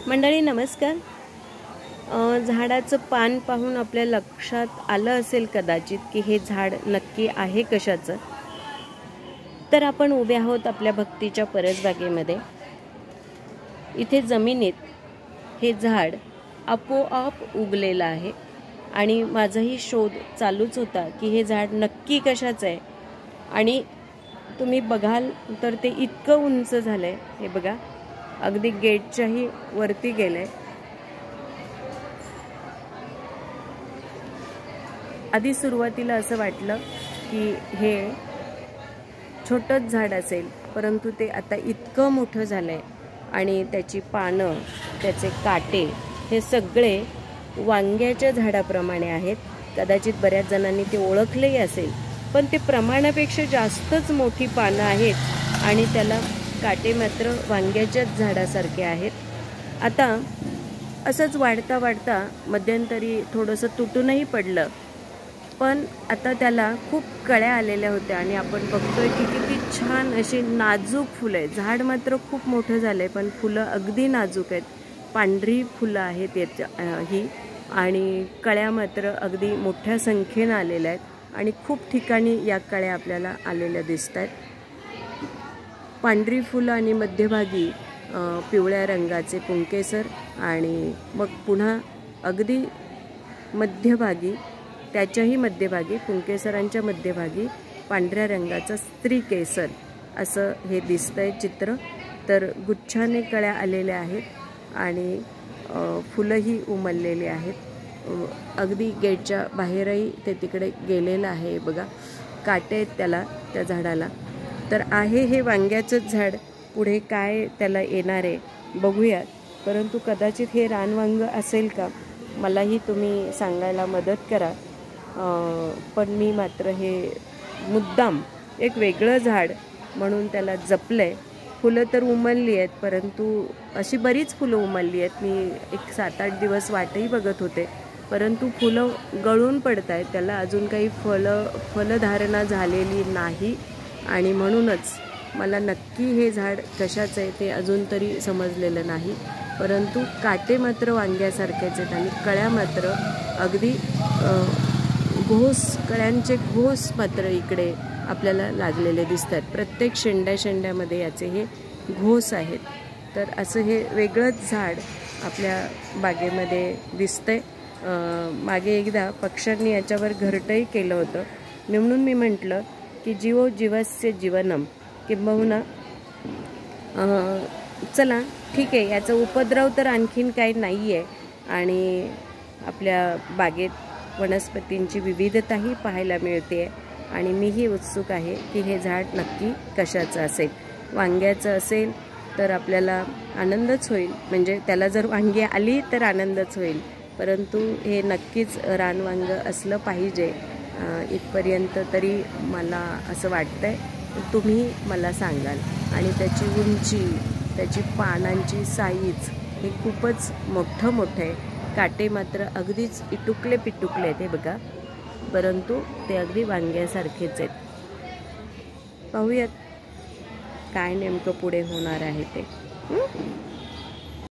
मंडळी नमस्कार। झाडाचं पान पाहून आपल्या लक्षात आलं असेल कदाचित की हे झाड नक्की आहे कशाचं। तर आपण उभे आहोत आपल्या भक्तीच्या परसबागेमध्ये। इथे जमिनीत हे झाड आपोआप उगलेलं आहे आणि माझाही शोध चालूच होता की हे झाड नक्की कशाचं आहे। आणि तुम्ही बघाल तर ते इतकं उंच झालंय, हे बघा अगदी गेटच्याही वरती गेलंय। आधी सुरुवातीला असं वाटलं की हे छोटंच झाड असेल, परंतु ते आता इतकं मोठं झालंय आणि त्याची पानं, त्याचे काटे हे सगळे वांग्याच्या झाडाप्रमाणे आहेत। कदाचित बऱ्याच जणांनी ते ओळखलेही असेल, पण ते प्रमाणापेक्षा जास्तच मोठी पानं आहेत आणि त्याला काटे मात्र वांग्याच्याच झाडासारखे आहेत। आता असंच वाढता वाढता मध्यंतरी थोडंसं तुटूनही पडलं, पण आता त्याला खूप कळ्या आलेल्या होत्या आणि आपण बघतोय की किती छान अशी नाजूक फुलं आहेत। झाड मात्र खूप मोठं झालंय, पण फुलं अगदी नाजूक आहेत। पांढरी फुलं आहेत याच्या ही, आणि कळ्या मात्र अगदी मोठ्या संख्येनं आलेल्या आहेत आणि खूप ठिकाणी या कळ्या आपल्याला आलेल्या दिसत आहेत। पांढरी फुलं आणि मध्यभागी पिवळ्या रंगाचे पुंकेसर, आणि मग पुन्हा अगदी मध्यभागी, त्याच्याही मध्यभागी, पुंकेसरांच्या मध्यभागी पांढऱ्या रंगाचा स्त्रीकेसर असं हे दिसतंय चित्र। तर गुच्छाने कळ्या आलेल्या आहेत आणि फुलंही उमललेली आहेत। अगदी गेटच्या बाहेरही ते तिकडे गेलेलं आहे, बघा काटे आहेत त्याला, त्या झाडाला। तर आहे हे वांग्याचंच झाड, पुढे काय त्याला येणार आहे बघूयात। परंतु कदाचित हे रानवांग असेल का, मलाही तुम्ही सांगायला मदत करा। पण मी मात्र हे मुद्दाम एक वेगळं झाड म्हणून त्याला जपलंय। फुलं तर उमलली आहेत, परंतु अशी बरीच फुलं उमलली आहेत। मी एक 7-8 दिवस वाटही बघत होते, परंतु फुलं गळून पडत आहेत, त्याला अजून काही फलधारणा झालेली नाही। आणि म्हणूनच मला नक्की हे झाड कशाचं आहे ते अजून तरी समजलेलं नाही, परंतु काटे मात्र वांग्यासारखेच आहेत आणि कळ्या मात्र अगदी घोस, कळ्यांचे घोस मात्र इकडे आपल्याला लागलेले दिसतात। प्रत्येक शेंड्यामध्ये याचे हे घोस आहेत। तर असं हे वेगळंच झाड आपल्या बागेमध्ये दिसतंय। मागे एकदा पक्ष्यांनी याच्यावर घरटंही केलं होतं, म्हणून मी म्हटलं की जीवो जीवस्य जीवनम, किंबहुना चला ठीक आहे, याचा उपद्रव तर आणखीन काही नाही आहे आणि आपल्या बागेत वनस्पतींची विविधताही पाहायला मिळते। आणि मीही उत्सुक आहे की हे झाड नक्की कशाचं असेल। वांग्याचं असेल तर आपल्याला आनंदच होईल, म्हणजे त्याला जर वांगी आली तर आनंदच होईल, परंतु हे नक्कीच रानवांग असलं पाहिजे इथपर्यंत तरी मला असं वाटतंय। तुम्ही मला सांगाल। आणि त्याची उंची, त्याची पानांची साईज हे खूपच मोठं आहे। काटे मात्र अगदीच इटुकले पिटुकले आहेत, हे बघा, परंतु ते अगदी वांग्यासारखेच आहेत। पाहूयात काय नेमकं पुढे होणार आहे ते।